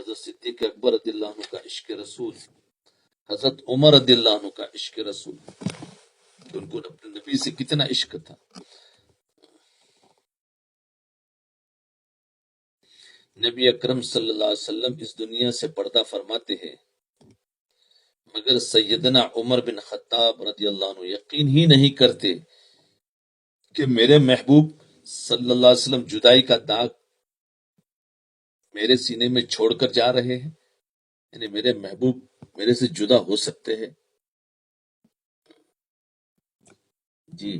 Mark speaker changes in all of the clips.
Speaker 1: حضرت صدیق اکبر رضی اللہ عنہ کا عشق رسول، حضرت عمر رضی اللہ عنہ کا عشق رسول، ان کو اپنے نبی سے کتنا عشق تھا۔ نبی اکرم صلی اللہ علیہ وسلم اس دنیا سے پردہ فرماتے ہیں، مگر سیدنا عمر بن خطاب رضی اللہ عنہ یقین ہی نہیں کرتے کہ میرے محبوب صلی اللہ علیہ وسلم جدائی کا داغ میرے سینے میں چھوڑ کر جا رہے ہیں، یعنی میرے محبوب میرے سے جدا ہو سکتے ہیں۔ جی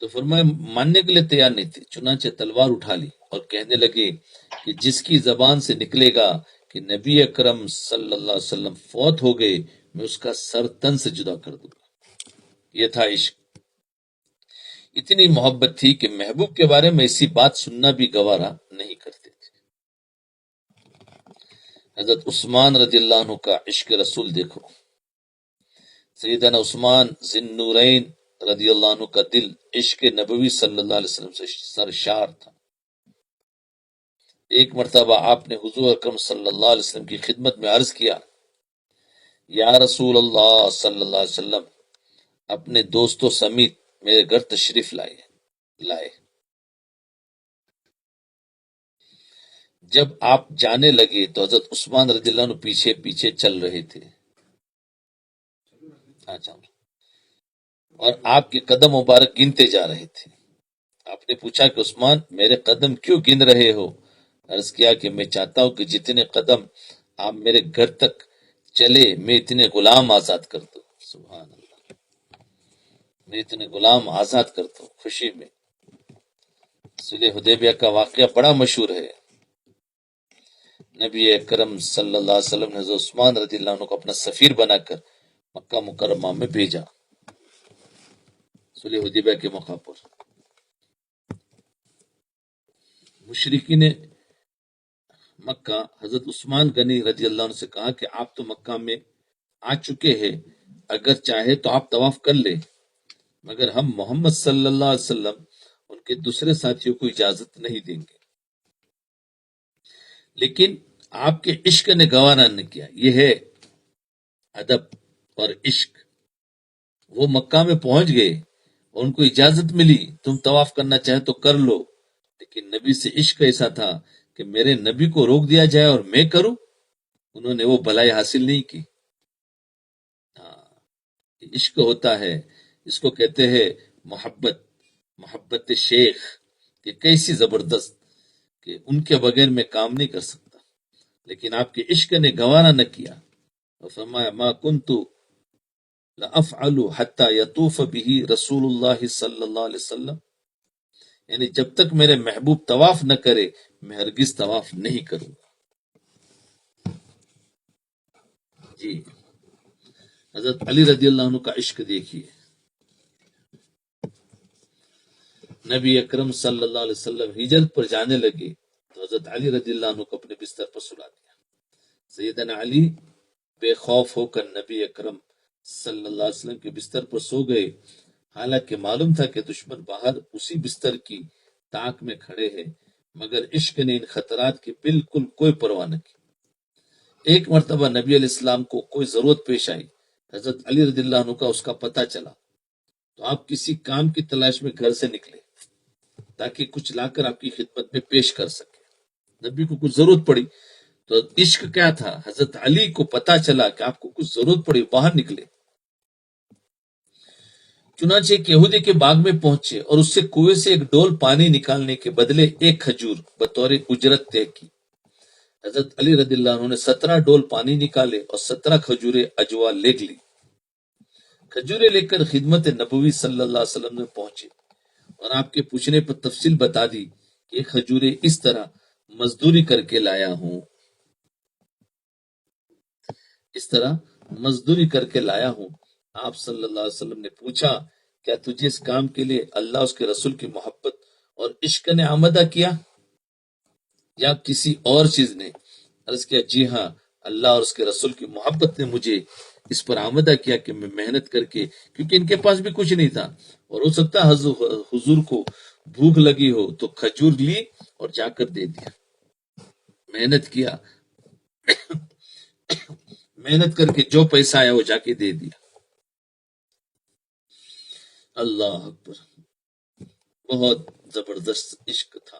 Speaker 1: تو فرمایا ماننے کے لیے تیار نہیں تھے، چنانچہ تلوار اٹھا لی اور کہنے لگے کہ جس کی زبان سے نکلے گا کہ نبی اکرم صلی اللہ علیہ وسلم فوت ہو گئے، میں اس کا سر تن سے جدا کر دوں گا۔ یہ تھا عشق۔ اتنی محبت تھی کہ محبوب کے بارے میں ایسی بات سننا بھی گوارا نہیں کرتے تھے۔ حضرت عثمان رضی اللہ عنہ کا عشق رسول دیکھو۔ سیدنا عثمان ذی النورین رضی اللہ عنہ کا دل عشق نبوی صلی اللہ علیہ وسلم سے سرشار تھا۔ ایک مرتبہ آپ نے حضور اکرم صلی اللہ علیہ وسلم کی خدمت میں عرض کیا، یا رسول اللہ صلی اللہ علیہ وسلم، اپنے دوستوں سمیت میرے گھر تشریف لائے۔ جب آپ جانے لگے تو حضرت عثمان رضی اللہ عنہ پیچھے پیچھے چل رہے تھے، اور آپ کے قدم مبارک گنتے جا رہے تھے۔ آپ نے پوچھا کہ عثمان میرے قدم کیوں گن رہے ہو؟ عرض کیا کہ میں چاہتا ہوں کہ جتنے قدم آپ میرے گھر تک چلے میں اتنے غلام آزاد کر دوں۔ سبحان اللہ، میں اتنے غلام آزاد کر دوں خوشی میں۔ صلح حدیبیہ کا واقعہ بڑا مشہور ہے۔ نبی اکرم صلی اللہ علیہ وسلم نے حضرت عثمان رضی اللہ عنہ کو اپنا سفیر بنا کر مکہ مکرمہ میں بھیجا صلح حدیبیہ کے موقع پر۔ مشرکین مکہ حضرت عثمان غنی رضی اللہ عنہ سے کہا کہ آپ تو مکہ میں آ چکے ہیں، اگر چاہے تو آپ طواف کر لیں، مگر ہم محمد صلی اللہ علیہ وسلم ان کے دوسرے ساتھیوں کو اجازت نہیں دیں گے۔ لیکن آپ کے عشق نے گوارا نہیں کیا۔ یہ ہے ادب اور عشق۔ وہ مکہ میں پہنچ گئے، ان کو اجازت ملی، تم طواف کرنا چاہے تو کر لو، لیکن نبی سے عشق ایسا تھا کہ میرے نبی کو روک دیا جائے اور میں کروں، انہوں نے وہ بھلائی حاصل نہیں کی۔ عشق ہوتا ہے، اس کو کہتے ہیں محبت شیخ، کہ کیسی زبردست کہ ان کے بغیر میں کام نہیں کر سکتا، لیکن آپ کے عشق نے گوارا نہ کیا اور فرمایا ما کنت لافعل حتی یطوف به رسول اللہ صلی اللہ علیہ وسلم، یعنی جب تک میرے محبوب طواف نہ کرے میں ہرگز طواف نہیں کروں گا۔ جی حضرت علی رضی اللہ عنہ کا عشق دیکھیے۔ نبی اکرم صلی اللہ علیہ وسلم ہجرت پر جانے لگے تو حضرت علی رضی اللہ عنہ کو اپنے بستر پر سلا دیا۔ سیدنا علی بے خوف ہو کر نبی اکرم صلی اللہ علیہ وسلم کے بستر پر سو گئے، حالانکہ معلوم تھا کہ دشمن باہر اسی بستر کی تاک میں کھڑے ہیں، مگر عشق نے ان خطرات کی بالکل کوئی پرواہ نہ کی۔ ایک مرتبہ نبی علیہ السلام کو کوئی ضرورت پیش آئی، حضرت علی رضی اللہ عنہ کا اس کا پتہ چلا تو آپ کسی کام کی تلاش میں گھر سے نکلے تاکہ کچھ لا کر آپ کی خدمت میں پیش کر سکے۔ نبی کو کچھ ضرورت پڑی تو عشق کیا تھا، حضرت علی کو پتہ چلا کہ آپ کو کچھ ضرورت پڑی، باہر نکلے، چنانچہ ایک یہودی کے باغ میں پہنچے اور اس سے کنویں سے ایک ڈول پانی نکالنے کے بدلے ایک کھجور بطور اجرت طے کی۔ حضرت علی رضی اللہ عنہ نے 17 ڈول پانی نکالے اور 17 کھجوریں اجوا لے لی۔ کھجوریں لے کر خدمت نبوی صلی اللہ علیہ وسلم میں پہنچے اور آپ کے پوچھنے پر تفصیل بتا دی کہ یہ کھجوریں اس طرح مزدوری کر کے لایا ہوں، اس طرح مزدوری کر کے لایا ہوں۔ آپ صلی اللہ علیہ وسلم نے پوچھا کیا تجھے اس کام کے لیے اللہ اس کے رسول کی محبت اور عشق نے آمادہ کیا یا کسی اور چیز نے؟ عرض کیا جی ہاں، اللہ اور اس کے رسول کی محبت نے مجھے اس پر آمادہ کیا کہ میں محنت کر کے، کیونکہ ان کے پاس بھی کچھ نہیں تھا اور ہو سکتا ہے حضور کو بھوک لگی ہو تو کھجور لی اور جا کر دے دیا، محنت کیا، محنت کر کے جو پیسہ آیا وہ جا کے دے دیا۔ اللہ اکبر، بہت زبردست عشق تھا۔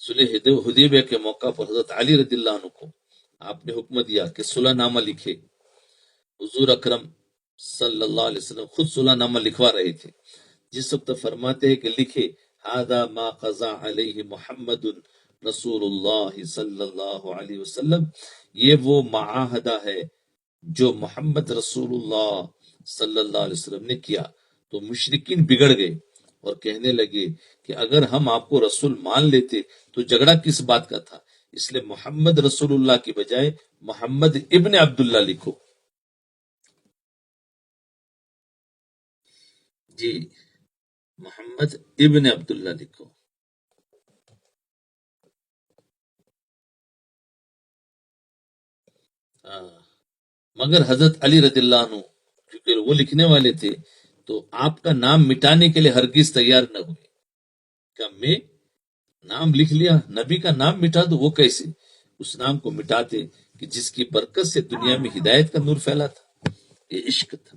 Speaker 1: صلح حدیبیہ کے موقع پر حضرت علی رضی اللہ عنہ کو آپ نے حکم دیا کہ صلح نامہ لکھے۔ حضور اکرم صلی اللہ علیہ وسلم خود صلح نامہ لکھوا رہے تھے، جس وقت فرماتے ہیں کہ لکھے هذا ما قضى علیہ محمد رسول اللہ صلی اللہ علیہ وسلم، یہ وہ معاہدہ ہے جو محمد رسول اللہ صلی اللہ علیہ وسلم نے کیا۔ تو مشرکین بگڑ گئے اور کہنے لگے کہ اگر ہم آپ کو رسول مان لیتے تو جھگڑا کس بات کا تھا، اس لیے محمد رسول اللہ کی بجائے محمد ابن عبداللہ لکھو۔ جی، محمد ابن عبداللہ لکھو۔ مگر حضرت علی رضی اللہ عنہ کیونکہ وہ لکھنے والے تھے تو آپ کا نام مٹانے کے لیے ہرگز تیار نہ ہوئے کہ میں نام لکھ لیا، نبی کا نام مٹا دو، وہ کیسے؟ اس نام کو مٹاتے کہ جس کی برکت سے دنیا میں ہدایت کا نور پھیلا تھا۔ یہ عشق تھا،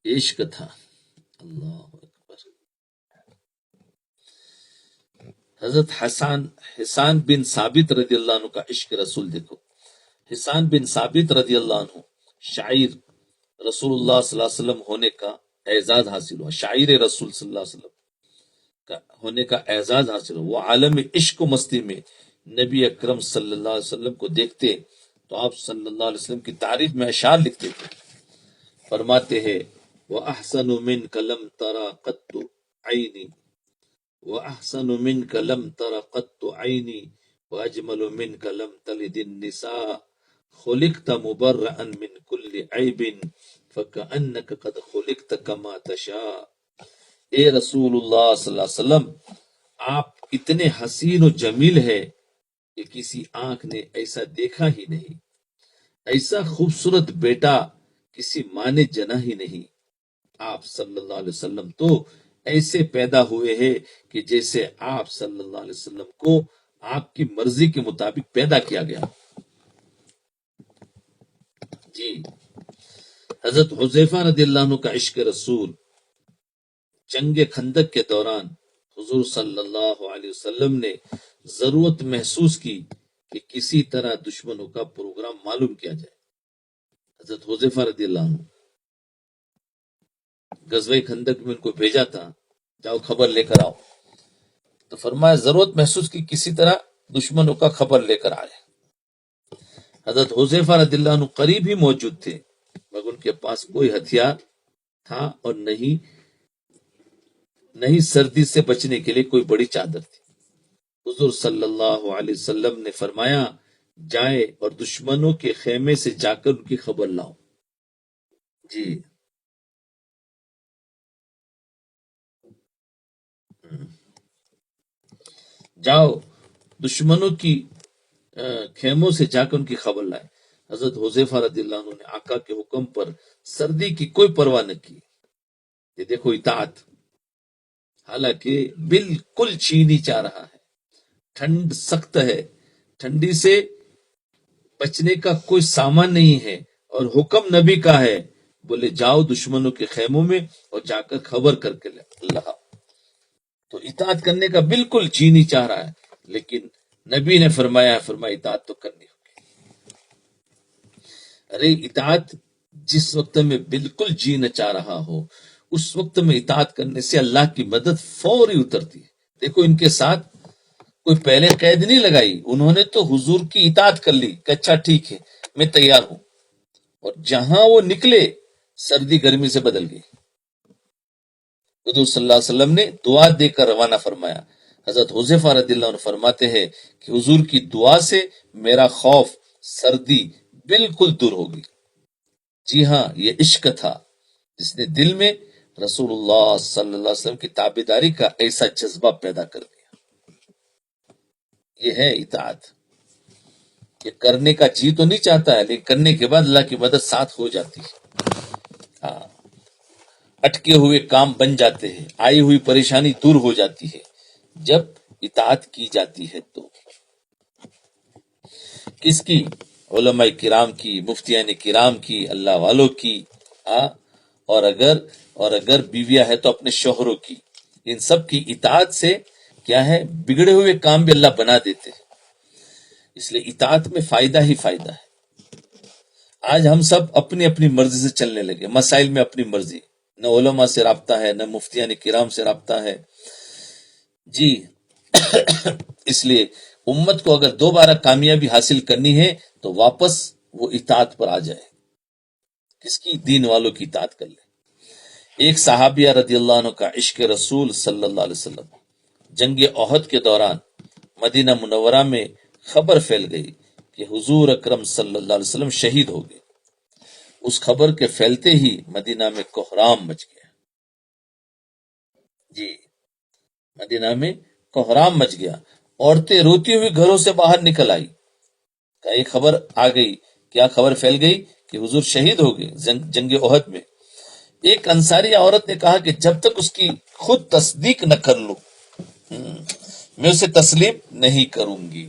Speaker 1: یہ عشق تھا۔ اللہ اکبر۔ حضرت حسان بن ثابت رضی اللہ عنہ کا عشق رسول دیکھو۔ حسان بن ثابت رضی اللہ عنہ شاعر رسول اللہ صلی اللہ علیہ وسلم ہونے کا اعزاز حاصل ہوا، شاعر رسول صلی اللہ علیہ وسلم کا ہونے کا اعزاز حاصل ہوا۔ وہ عالم عشق و مستی میں نبی اکرم صلی اللہ علیہ وسلم کو دیکھتے تو آپ صلی اللہ علیہ وسلم کی تعریف میں اشعار لکھتے تھے۔ فرماتے ہیں وَأَحْسَنُ مِنْكَ لَمْ تَرَ قَطُّ عَيْنِي وَأَحْسَنُ مِنْكَ لَمْ تَرَ قَطُّ عَيْنِي وَأَجْمَلُ مِنْكَ لَمْ تَلِدِ النِّسَاء خُلِقْتَ مُبَرَّأً مِنْ كُلِّ عَيْبٍ فَكَأَنَّكَ قَدْ خُلِقْتَ كَمَا تَشَاءُ۔ اے رسول اللہ صلی اللہ علیہ وسلم، آپ اتنے حسین و جمیل ہے کہ کسی آنکھ نے ایسا دیکھا ہی نہیں، ایسا خوبصورت بیٹا کسی ماں نے جنا ہی نہیں۔ آپ صلی اللہ علیہ وسلم تو ایسے پیدا ہوئے ہیں کہ جیسے آپ صلی اللہ علیہ وسلم کو آپ کی مرضی کے مطابق پیدا کیا گیا۔ جی، حضرت حذیفہ رضی اللہ عنہ کا عشق رسول جنگ خندق کے دوران حضور صلی اللہ علیہ وسلم نے ضرورت محسوس کی کہ کسی طرح دشمنوں کا پروگرام معلوم کیا جائے۔ حضرت حذیفہ رضی اللہ عنہ غزوہ خندق میں ان کو بھیجا تھا، جاؤ خبر لے کر آؤ۔ تو فرمایا ضرورت محسوس کی کسی طرح دشمنوں کا خبر لے کر آئے۔ حضرت حذیفہ رضی اللہ عنہ قریب ہی موجود تھے مگر ان کے پاس کوئی ہتھیار تھا اور نہیں سردی سے بچنے کے لیے کوئی بڑی چادر تھی۔ حضور صلی اللہ علیہ وسلم نے فرمایا جائے اور دشمنوں کے خیمے سے جا کر ان کی خبر لاؤ۔ جی، جاؤ دشمنوں کی خیموں سے جا کر ان کی خبر لائے۔ حضرت حذیفہ رضی اللہ عنہ نے آقا کے حکم پر سردی کی کوئی پرواہ نہ کی۔ یہ دیکھو اطاعت، حالانکہ بالکل چینی چاہ رہا ہے، ٹھنڈ سخت ہے، ٹھنڈی سے بچنے کا کوئی سامان نہیں ہے اور حکم نبی کا ہے، بولے جاؤ دشمنوں کے خیموں میں اور جا کر خبر کر کے اللہ۔ تو اطاعت کرنے کا بالکل جی نہیں چاہ رہا ہے، لیکن نبی نے فرمایا اطاعت تو کرنی ہوگی۔ ارے اطاعت جس وقت میں بالکل جی نہ چاہ رہا ہو اس وقت میں اطاعت کرنے سے اللہ کی مدد فوری اترتی ہے۔ دیکھو ان کے ساتھ کوئی پہلے قید نہیں لگائی، انہوں نے تو حضور کی اطاعت کر لی کہ اچھا ٹھیک ہے میں تیار ہوں، اور جہاں وہ نکلے سردی گرمی سے بدل گئی۔ حضور صلی اللہ علیہ وسلم نے دعا دے کر روانہ فرمایا۔ حضرت حذیفہ رضی اللہ عنہ فرماتے ہیں کہ حضور کی دعا سے میرا خوف سردی بالکل دور ہو گئی۔ جی ہاں، یہ عشق تھا جس نے دل میں رسول اللہ صلی اللہ علیہ وسلم کی تابعداری کا ایسا جذبہ پیدا کر دیا۔ یہ ہے اطاعت، یہ کرنے کا جی تو نہیں چاہتا ہے لیکن کرنے کے بعد اللہ کی مدد ساتھ ہو جاتی ہے۔ ہاں، اٹکے ہوئے کام بن جاتے ہیں، آئی ہوئی پریشانی دور ہو جاتی ہے جب اطاعت کی جاتی ہے۔ تو کس کی؟ علماء کرام کی، مفتیان کرام کی، اللہ والوں کی، اور اگر بیویاں ہے تو اپنے شوہروں کی۔ ان سب کی اطاعت سے کیا ہے، بگڑے ہوئے کام بھی اللہ بنا دیتے ہیں۔ اس لیے اطاعت میں فائدہ ہی فائدہ ہے۔ آج ہم سب اپنی اپنی مرضی سے چلنے لگے، مسائل میں اپنی مرضی، نہ علماء سے رابطہ ہے، نہ مفتیان کرام سے رابطہ ہے جی۔ اس لیے امت کو اگر دوبارہ کامیابی حاصل کرنی ہے تو واپس وہ اطاعت پر آ جائے، کس کی؟ دین والوں کی اطاعت کر لے۔ ایک صحابیہ رضی اللہ عنہ کا عشق رسول صلی اللہ علیہ وسلم، جنگ احد کے دوران مدینہ منورہ میں خبر پھیل گئی کہ حضور اکرم صلی اللہ علیہ وسلم شہید ہو گئے۔ اس خبر کے پھیلتے ہی مدینہ میں کوہرام مچ گیا جی، مدینہ میں کوہرام مچ گیا۔ عورتیں روتی ہوئی گھروں سے باہر نکل آئی، کہ ایک خبر آ گئی۔ کیا خبر پھیل گئی؟ کہ حضور شہید ہو گئے جنگ احد میں۔ ایک انصاری عورت نے کہا کہ جب تک اس کی خود تصدیق نہ کر لوں میں اسے تسلیم نہیں کروں گی۔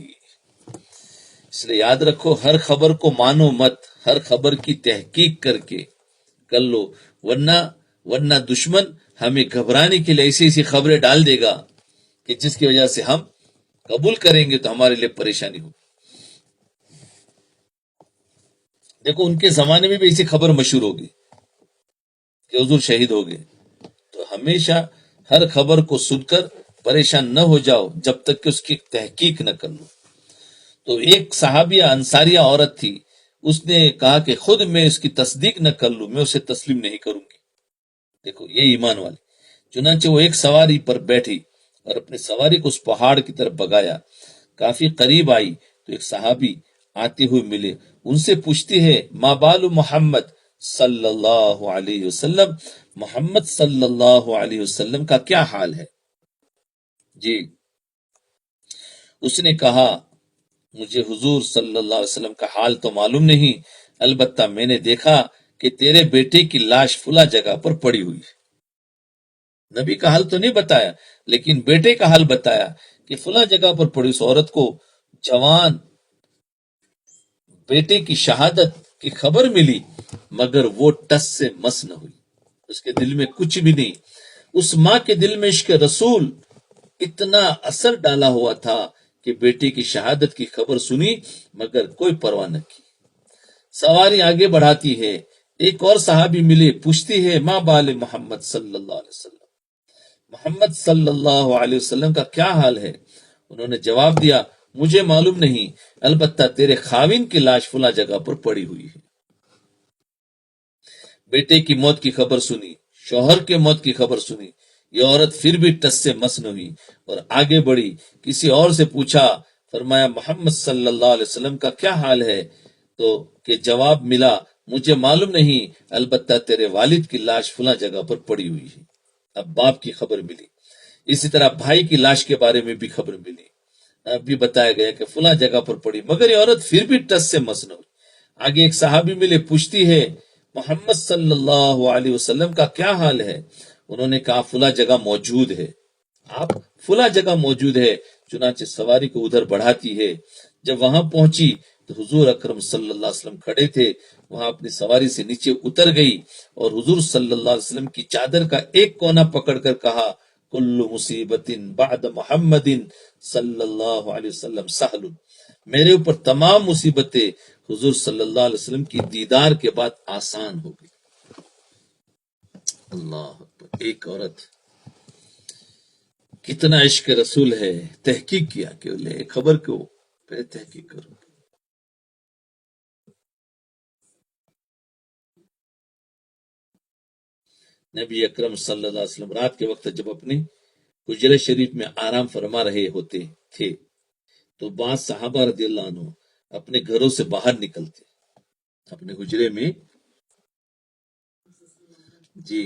Speaker 1: اس لیے یاد رکھو، ہر خبر کو مانو مت، ہر خبر کی تحقیق کر کے کر لو، ورنہ دشمن ہمیں گھبرانے کے لیے ایسی ایسی خبریں ڈال دے گا کہ جس کی وجہ سے ہم قبول کریں گے تو ہمارے لیے پریشانی ہوگی۔ دیکھو ان کے زمانے میں بھی ایسی خبر مشہور ہوگی کہ حضور شہید ہو گئے۔ تو ہمیشہ ہر خبر کو سن کر پریشان نہ ہو جاؤ جب تک کہ اس کی تحقیق نہ کر لو۔ تو ایک صحابیہ انصاریہ عورت تھی، اس نے کہا کہ خود میں اس کی تصدیق نہ کر لوں میں اسے تسلیم نہیں کروں گی۔ دیکھو یہ ایمان والے۔ چنانچہ وہ ایک سواری پر بیٹھی اور اپنے سواری کو اس پہاڑ کی طرف بگایا۔ کافی قریب آئی تو ایک صحابی آتے ہوئے ملے، ان سے پوچھتی ہے ما بال محمد صلی اللہ علیہ وسلم، محمد صلی اللہ علیہ وسلم کا کیا حال ہے جی۔ اس نے کہا مجھے حضور صلی اللہ علیہ وسلم کا حال تو معلوم نہیں، البتہ میں نے دیکھا کہ تیرے بیٹے کی لاش فلاں جگہ پر پڑی ہوئی ہے۔ نبی کا حال تو نہیں بتایا لیکن بیٹے کا حال بتایا کہ فلاں جگہ پر پڑی۔ اس عورت کو جوان بیٹے کی شہادت کی خبر ملی مگر وہ ٹس سے مس نہ ہوئی، اس کے دل میں کچھ بھی نہیں۔ اس ماں کے دل میں عشق رسول اتنا اثر ڈالا ہوا تھا کہ بیٹے کی شہادت کی خبر سنی مگر کوئی پرواہ نہ کی۔ سواری آگے بڑھاتی ہے، ایک اور صحابی ملے، پوچھتی ہے ما بال محمد صلی اللہ علیہ وسلم، محمد صلی اللہ علیہ وسلم کا کیا حال ہے؟ انہوں نے جواب دیا مجھے معلوم نہیں، البتہ تیرے خاوند کی لاش فلاں جگہ پر پڑی ہوئی ہے۔ بیٹے کی موت کی خبر سنی، شوہر کے موت کی خبر سنی، یہ عورت پھر بھی ٹس سے مس نہ ہوئی اور آگے بڑھی، کسی اور سے پوچھا، فرمایا محمد صلی اللہ علیہ وسلم کا کیا حال ہے؟ تو کہ جواب ملا مجھے معلوم نہیں، البتہ تیرے والد کی لاش فلاں جگہ پر پڑی ہوئی ہے۔ اب باپ کی خبر ملی، اسی طرح بھائی کی لاش کے بارے میں بھی خبر ملی، اب بھی بتایا گیا کہ فلاں جگہ پر پڑی، مگر یہ عورت پھر بھی ٹس سے مس نہ ہوئی۔ آگے ایک صحابی ملے، پوچھتی ہے محمد صلی اللہ علیہ وسلم کا کیا حال ہے؟ انہوں نے کہا فلاں جگہ موجود ہے، آپ فلاں جگہ موجود ہے۔ چنانچہ سواری کو ادھر بڑھاتی ہے، جب وہاں پہنچی تو حضور اکرم صلی اللہ علیہ وسلم کھڑے تھے، وہاں اپنی سواری سے نیچے اتر گئی اور حضور صلی اللہ علیہ وسلم کی چادر کا ایک کونا پکڑ کر کہا کل مصیبت بعد محمد صلی اللہ علیہ وسلم سہل، میرے اوپر تمام مصیبتیں حضور صلی اللہ علیہ وسلم کی دیدار کے بعد آسان ہو گئی۔ اللہ اکبر، ایک عورت کتنا عشق رسول ہے، تحقیق کیا کہ لے خبر کو پہلے تحقیق کرو۔ نبی اکرم صلی اللہ علیہ وسلم رات کے وقت جب اپنے حجرہ شریف میں آرام فرما رہے ہوتے تھے تو بعض صحابہ رضی اللہ عنہ اپنے گھروں سے باہر نکلتے، اپنے حجرے میں جی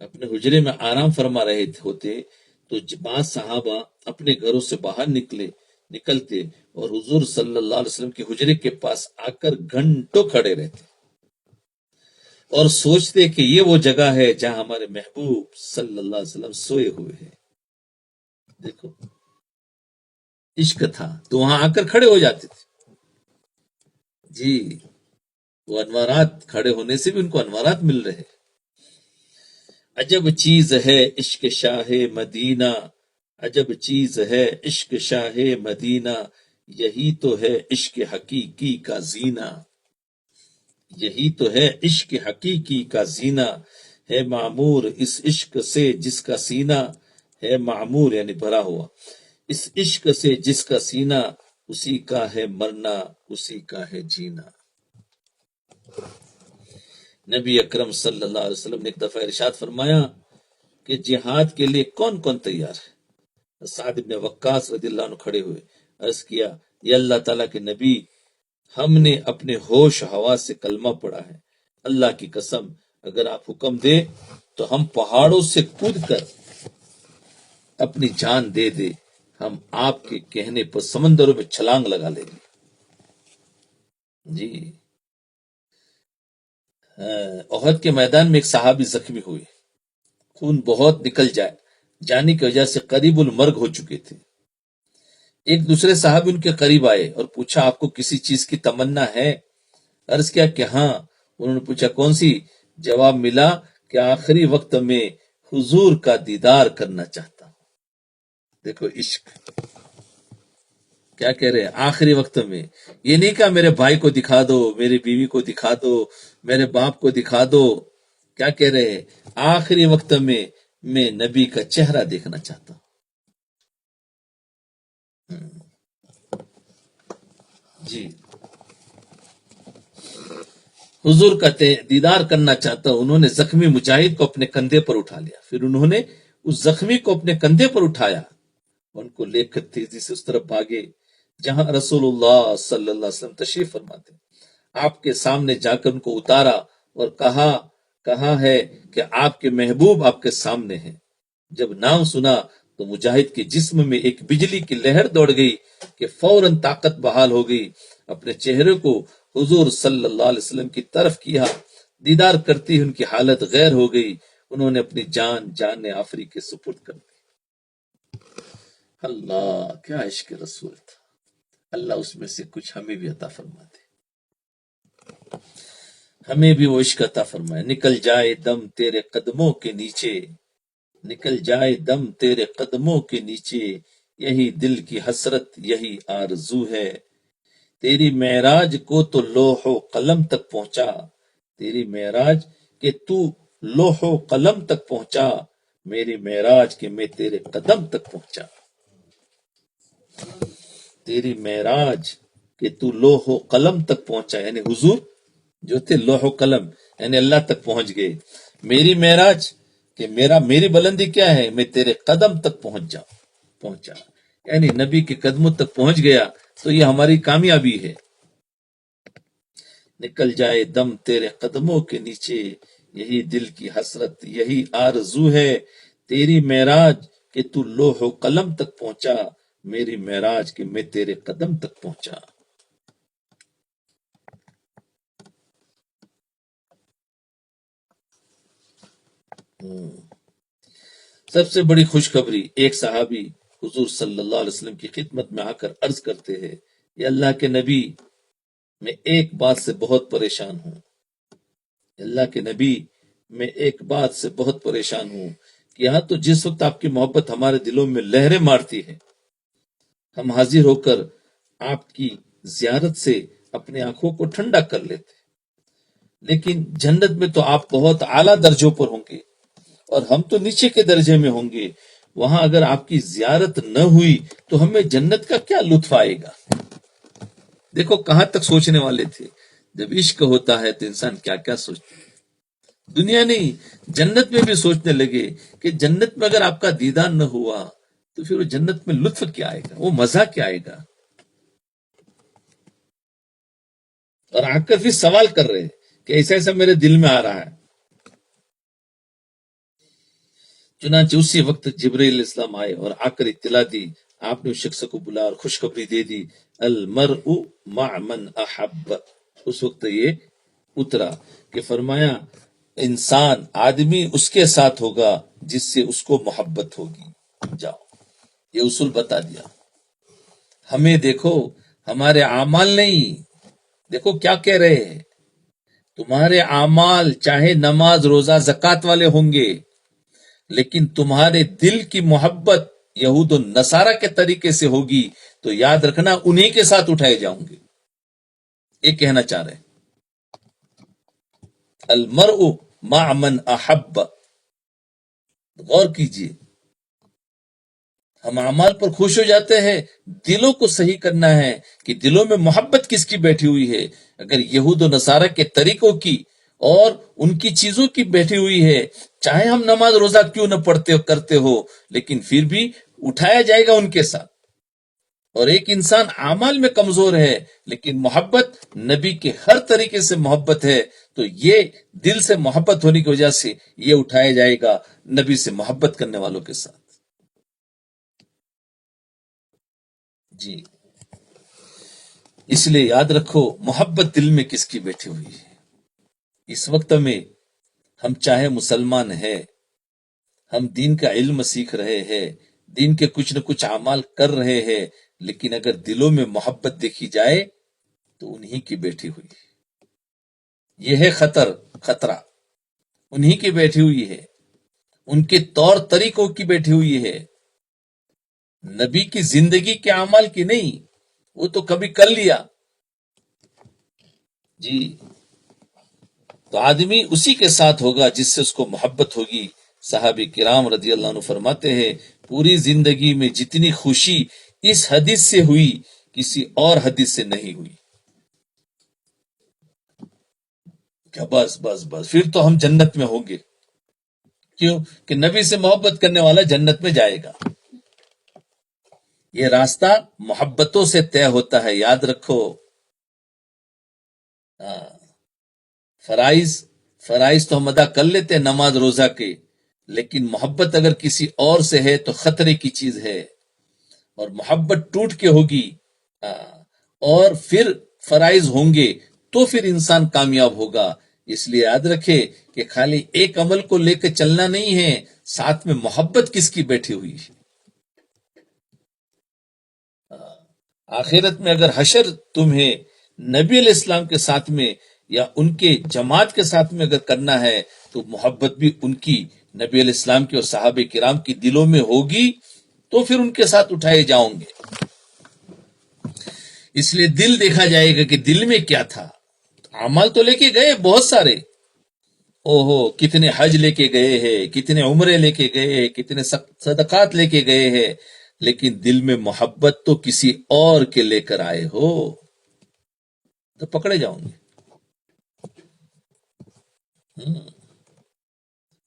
Speaker 1: اپنے حجرے میں آرام فرما رہے ہوتے تو بعض صحابہ اپنے گھروں سے باہر نکلتے اور حضور صلی اللہ علیہ وسلم کے حجرے کے پاس آ کر گھنٹوں کھڑے رہتے۔ اور سوچتے کہ یہ وہ جگہ ہے جہاں ہمارے محبوب صلی اللہ علیہ وسلم سوئے ہوئے ہیں۔ دیکھو عشق تھا تو وہاں آ کر کھڑے ہو جاتے تھے جی، وہ انوارات کھڑے ہونے سے بھی ان کو انوارات مل رہے۔ عجب چیز ہے عشق شاہ مدینہ، عجب چیز ہے عشق شاہ مدینہ، یہی تو ہے عشق حقیقی کا زینہ، یہی تو ہے عشق حقیقی کا زینہ، ہے معمور اس عشق سے جس کا سینہ، ہے معمور یعنی بھرا ہوا، اس عشق سے جس کا سینہ، اسی کا ہے مرنا اسی کا ہے جینا۔ نبی اکرم صلی اللہ علیہ وسلم نے ایک دفعہ ارشاد فرمایا کہ جہاد کے لیے کون کون تیار ہے؟ سعد بن وقاص رضی اللہ عنہ کھڑے ہوئے، عرض کیا یا اللہ تعالیٰ کے نبی، ہم نے اپنے ہوش حواس سے کلمہ پڑھا ہے، اللہ کی قسم اگر آپ حکم دے تو ہم پہاڑوں سے کود کر اپنی جان دے دے، ہم آپ کے کہنے پر سمندروں میں چھلانگ لگا لیں گے۔ جی احد کے میدان میں ایک صحابی زخمی ہوئے، خون بہت نکل جانے کی وجہ سے قریب المرگ ہو چکے تھے۔ ایک دوسرے صحابی ان کے قریب آئے اور پوچھا آپ کو کسی چیز کی تمنا ہے؟ عرض کیا کہ ہاں۔ انہوں نے پوچھا کون سی؟ جواب ملا کہ آخری وقت میں حضور کا دیدار کرنا چاہتا ہوں۔ دیکھو عشق کیا کہہ رہے ہیں، آخری وقت میں یہ نہیں کہا میرے بھائی کو دکھا دو، میری بیوی کو دکھا دو، میرے باپ کو دکھا دو، کیا کہہ رہے ہیں، آخری وقت میں نبی کا چہرہ دیکھنا چاہتا ہوں۔ جی حضور کا دیدار کرنا چاہتا ہوں۔ انہوں نے زخمی مجاہد کو اپنے کندھے پر اٹھا لیا، پھر انہوں نے اس زخمی کو اپنے کندھے پر اٹھایا، ان کو لے کر تیزی سے اس طرف بھاگے جہاں رسول اللہ صلی اللہ علیہ وسلم تشریف فرماتے، آپ کے سامنے جا کر ان کو اتارا اور کہا ہے کہ آپ کے محبوب آپ کے سامنے ہیں۔ جب نام سنا تو مجاہد کے جسم میں ایک بجلی کی لہر دوڑ گئی کہ فوراً طاقت بحال ہو گئی، اپنے چہرے کو حضور صلی اللہ علیہ وسلم کی طرف کیا، دیدار کرتی ان کی حالت غیر ہو گئی، انہوں نے اپنی جان آفری کے سپرد کر دی۔ اللہ کیا عشق رسول تھا، اللہ اس میں سے کچھ ہمیں بھی عطا فرما دے، ہمیں بھی وہ عشق عطا فرمائے۔ نکل جائے دم تیرے قدموں کے نیچے، نکل جائے دم تیرے قدموں کے نیچے، یہی دل کی حسرت یہی آرزو ہے، تیری معراج کو تو لوح و قلم تک پہنچا، تیری معراج کہ تو لوح و قلم تک پہنچا، میری معراج کہ میں تیرے قدم تک پہنچا، تیری معراج کہ تو لوح و قلم تک پہنچا، یعنی حضور جو تھے لوح و قلم یعنی اللہ تک پہنچ گئے، میری معراج کہ میری بلندی کیا ہے، میں تیرے قدم تک پہنچا، یعنی نبی کے قدموں تک پہنچ گیا تو یہ ہماری کامیابی ہے۔ نکل جائے دم تیرے قدموں کے نیچے، یہی دل کی حسرت یہی آرزو ہے، تیری معراج کہ تو لوح و قلم تک پہنچا، میری معراج کہ میں تیرے قدم تک پہنچا۔ سب سے بڑی خوشخبری، ایک صحابی حضور صلی اللہ علیہ وسلم کی خدمت میں آ کر عرض کرتے ہیں یا اللہ کے نبی میں ایک بات سے بہت پریشان ہوں، اللہ کے نبی میں ایک بات سے بہت پریشان ہوں کہ یہاں تو جس وقت آپ کی محبت ہمارے دلوں میں لہریں مارتی ہے، ہم حاضر ہو کر آپ کی زیارت سے اپنی آنکھوں کو ٹھنڈا کر لیتے، لیکن جنت میں تو آپ بہت اعلیٰ درجوں پر ہوں گے اور ہم تو نیچے کے درجے میں ہوں گے، وہاں اگر آپ کی زیارت نہ ہوئی تو ہمیں جنت کا کیا لطف آئے گا۔ دیکھو کہاں تک سوچنے والے تھے، جب عشق ہوتا ہے تو انسان کیا کیا سوچتا ہے، دنیا نہیں جنت میں بھی سوچنے لگے کہ جنت میں اگر آپ کا دیدار نہ ہوا تو پھر وہ جنت میں لطف کیا آئے گا، وہ مزہ کیا آئے گا۔ اور آ کر پھر سوال کر رہے ہیں کہ ایسا ایسا میرے دل میں آ رہا ہے۔ چنانچہ اسی وقت جبرائیل علیہ السلام آئے اور آ کر اطلاع دی، آپ نے اس شخص کو بلا اور خوشخبری دے دی، المرء مع من احب، اس وقت یہ اترا کہ فرمایا انسان آدمی اس کے ساتھ ہوگا جس سے اس کو محبت ہوگی. جاؤ، یہ اصول بتا دیا ہمیں. دیکھو ہمارے اعمال نہیں، دیکھو کیا کہہ رہے ہیں، تمہارے اعمال چاہے نماز روزہ زکوٰۃ والے ہوں گے، لیکن تمہارے دل کی محبت یہود و نصارہ کے طریقے سے ہوگی تو یاد رکھنا انہی کے ساتھ اٹھائے جاؤں گے. یہ کہنا چاہ رہے ہیں المرء مع من احب. غور کیجئے، ہم اعمال پر خوش ہو جاتے ہیں، دلوں کو صحیح کرنا ہے کہ دلوں میں محبت کس کی بیٹھی ہوئی ہے. اگر یہود و نصارہ کے طریقوں کی اور ان کی چیزوں کی بیٹھی ہوئی ہے، چاہے ہم نماز روزہ کیوں نہ پڑھتے کرتے ہو، لیکن پھر بھی اٹھایا جائے گا ان کے ساتھ. اور ایک انسان اعمال میں کمزور ہے لیکن محبت نبی کے ہر طریقے سے محبت ہے، تو یہ دل سے محبت ہونے کی وجہ سے یہ اٹھایا جائے گا نبی سے محبت کرنے والوں کے ساتھ. جی، اس لیے یاد رکھو محبت دل میں کس کی بیٹھی ہوئی ہے. اس وقت میں ہم چاہے مسلمان ہیں، ہم دین کا علم سیکھ رہے ہیں، دین کے کچھ نہ کچھ اعمال کر رہے ہیں، لیکن اگر دلوں میں محبت دیکھی جائے تو انہی کی بیٹھی ہوئی ہے. یہ ہے خطرہ انہی کی بیٹھی ہوئی ہے، ان کے طور طریقوں کی بیٹھی ہوئی ہے، نبی کی زندگی کے اعمال کی نہیں. وہ تو کبھی کر لیا. جی، تو آدمی اسی کے ساتھ ہوگا جس سے اس کو محبت ہوگی. صحابہ کرام رضی اللہ عنہ فرماتے ہیں پوری زندگی میں جتنی خوشی اس حدیث سے ہوئی کسی اور حدیث سے نہیں ہوئی. کیا بس پھر تو ہم جنت میں ہوں گے. کیوں کہ نبی سے محبت کرنے والا جنت میں جائے گا. یہ راستہ محبتوں سے طے ہوتا ہے، یاد رکھو. فرائض تو ہم ادا کر لیتے ہیں نماز روزہ کے، لیکن محبت اگر کسی اور سے ہے تو خطرے کی چیز ہے. اور محبت ٹوٹ کے ہوگی اور پھر فرائض ہوں گے تو پھر انسان کامیاب ہوگا. اس لیے یاد رکھے کہ خالی ایک عمل کو لے کے چلنا نہیں ہے، ساتھ میں محبت کس کی بیٹھی ہوئی ہے. آخرت میں اگر حشر تمہیں نبی علیہ السلام کے ساتھ میں یا ان کے جماعت کے ساتھ میں اگر کرنا ہے تو محبت بھی ان کی نبی علیہ السلام کی اور صحابہ کرام کی دلوں میں ہوگی تو پھر ان کے ساتھ اٹھائے جاؤں گے. اس لیے دل دیکھا جائے گا کہ دل میں کیا تھا. اعمال تو لے کے گئے بہت سارے، کتنے حج لے کے گئے ہیں، کتنے عمرے لے کے گئے ہیں، کتنے صدقات لے کے گئے ہیں، لیکن دل میں محبت تو کسی اور کے لے کر آئے ہو تو پکڑے جاؤں گے.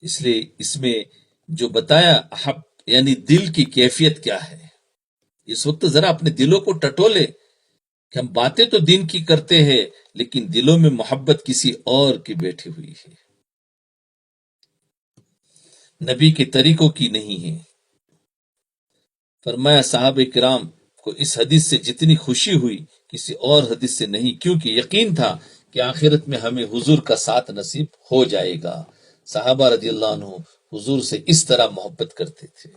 Speaker 1: اس لیے اس میں جو بتایا یعنی دل کی کیفیت کیا ہے. اس وقت ذرا اپنے دلوں کو ٹٹولے کہ ہم باتیں تو دین کی کرتے ہیں لیکن دلوں میں محبت کسی اور کی بیٹھی ہوئی ہے، نبی کے طریقوں کی نہیں ہے. فرمایا صحابہ کرام کو اس حدیث سے جتنی خوشی ہوئی کسی اور حدیث سے نہیں، کیونکہ یقین تھا کہ آخرت میں ہمیں حضور کا ساتھ نصیب ہو جائے گا. صحابہ رضی اللہ عنہ حضور سے اس طرح محبت کرتے تھے.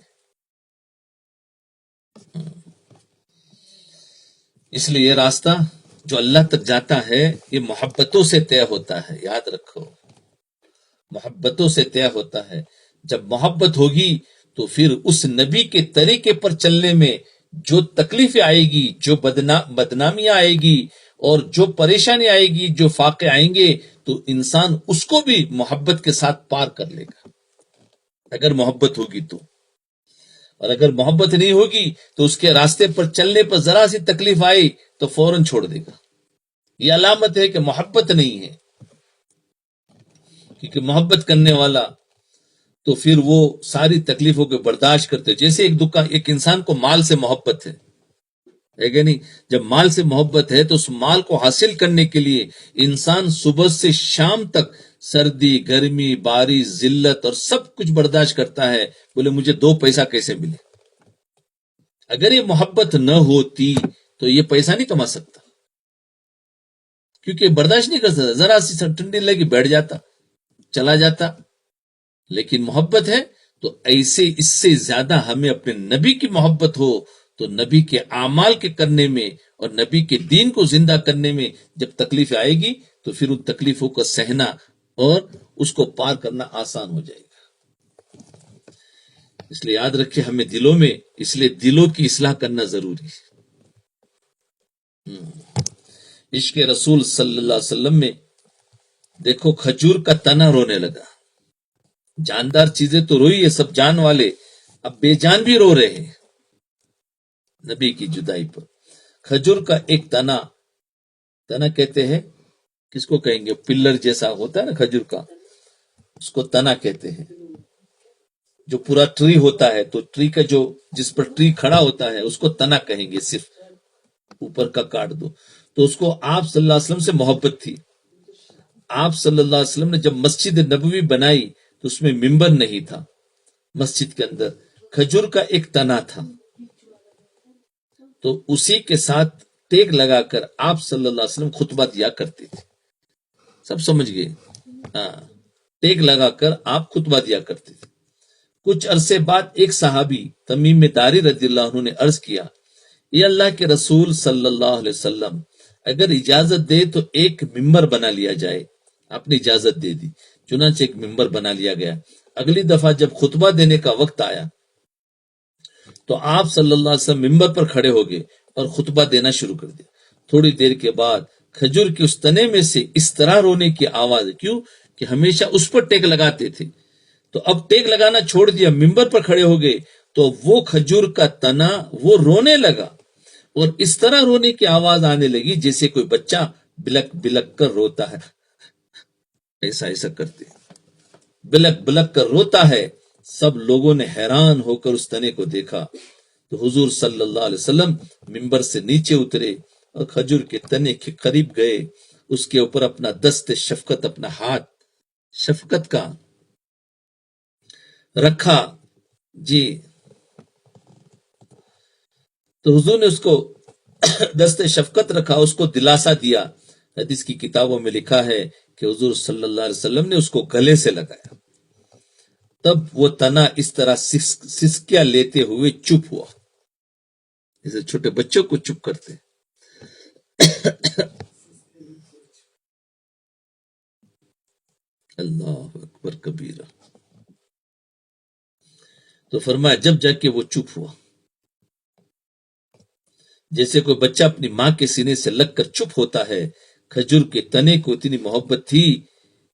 Speaker 1: اس لیے یہ راستہ جو اللہ تک جاتا ہے یہ محبتوں سے طے ہوتا ہے. یاد رکھو محبتوں سے طے ہوتا ہے. جب محبت ہوگی تو پھر اس نبی کے طریقے پر چلنے میں جو تکلیفیں آئے گی، جو بدنامیاں آئے گی اور جو پریشانی آئے گی، جو فاقے آئیں گے، تو انسان اس کو بھی محبت کے ساتھ پار کر لے گا اگر محبت ہوگی تو. اور اگر محبت نہیں ہوگی تو اس کے راستے پر چلنے پر ذرا سی تکلیف آئی تو فوراً چھوڑ دے گا. یہ علامت ہے کہ محبت نہیں ہے. کیونکہ محبت کرنے والا تو پھر وہ ساری تکلیفوں کو برداشت کرتے. جیسے ایک انسان کو مال سے محبت ہے کہ نہیں، جب مال سے محبت ہے تو اس مال کو حاصل کرنے کے لیے انسان صبح سے شام تک سردی گرمی بارش ذلت اور سب کچھ برداشت کرتا ہے. بولے مجھے 2 پیسہ کیسے ملے. اگر یہ محبت نہ ہوتی تو یہ پیسہ نہیں کما سکتا، کیونکہ برداشت نہیں کر سکتا، ذرا سی ٹھنڈی لگی بیٹھ جاتا، چلا جاتا. لیکن محبت ہے تو ایسے اس سے زیادہ ہمیں اپنے نبی کی محبت ہو تو نبی کے اعمال کے کرنے میں اور نبی کے دین کو زندہ کرنے میں جب تکلیف آئے گی تو پھر ان تکلیفوں کو سہنا اور اس کو پار کرنا آسان ہو جائے گا. اس لیے یاد رکھے ہمیں دلوں میں، اس لیے دلوں کی اصلاح کرنا ضروری ہے. عشق رسول صلی اللہ علیہ وسلم میں دیکھو کھجور کا تنا رونے لگا. جاندار چیزیں تو روئی ہے، سب جان والے، اب بے جان بھی رو رہے ہیں نبی کی جدائی پر. کھجور کا ایک تنا کہتے ہیں، کس کو کہیں گے؟ پلر جیسا ہوتا ہے نا کھجور کا، اس کو تنا کہتے ہیں. جو پورا ٹری ہوتا ہے تو ٹری کا جو جس پر ٹری کھڑا ہوتا ہے اس کو تنا کہیں گے، صرف اوپر کا کاٹ دو. تو اس کو آپ صلی اللہ علیہ وسلم سے محبت تھی. آپ صلی اللہ علیہ وسلم نے جب مسجد نبوی بنائی تو اس میں ممبر نہیں تھا، مسجد کے اندر کھجور کا ایک تنا تھا. تو اسی کے ساتھ ٹیک لگا کر آپ صلی اللہ علیہ وسلم خطبہ دیا کرتے تھے. سب سمجھ گئے؟ ہاں، ٹیک لگا کر آپ خطبہ دیا کرتے تھے. کچھ عرصے بعد ایک صحابی تمیم داری رضی اللہ عنہ نے عرض کیا، یہ اللہ کے رسول صلی اللہ علیہ وسلم اگر اجازت دے تو ایک ممبر بنا لیا جائے. آپ نے اجازت دے دی، چنانچہ ایک ممبر بنا لیا گیا. اگلی دفعہ جب خطبہ دینے کا وقت آیا تو آپ صلی اللہ علیہ وسلم ممبر پر کھڑے ہو گئے اور خطبہ دینا شروع کر دیا. تھوڑی دیر کے بعد کھجور کے اس تنے میں سے اس طرح رونے کی آواز، کیوں کہ ہمیشہ اس پر ٹیک لگاتے تھے، تو اب ٹیک لگانا چھوڑ دیا، ممبر پر کھڑے ہو گئے تو وہ کھجور کا تنا وہ رونے لگا اور اس طرح رونے کی آواز آنے لگی جیسے کوئی بچہ بلک بلک کر روتا ہے. ایسا کرتے بلک بلک کر روتا ہے. سب لوگوں نے حیران ہو کر اس تنے کو دیکھا تو حضور صلی اللہ علیہ وسلم ممبر سے نیچے اترے اور کھجور کے تنے کے قریب گئے، اس کے اوپر اپنا دست شفقت، اپنا ہاتھ شفقت کا رکھا. جی، تو حضور نے اس کو دست شفقت رکھا، اس کو دلاسا دیا. حدیث کی کتابوں میں لکھا ہے کہ حضور صلی اللہ علیہ وسلم نے اس کو گلے سے لگایا. تب وہ تنا اس طرح سسکیاں لیتے ہوئے چپ ہوا، جیسے چھوٹے بچوں کو چپ کرتے. اللہ اکبر کبیرہ. تو فرمایا جب جا کے وہ چپ ہوا، جیسے کوئی بچہ اپنی ماں کے سینے سے لگ کر چپ ہوتا ہے. کھجور کے تنے کو اتنی محبت تھی،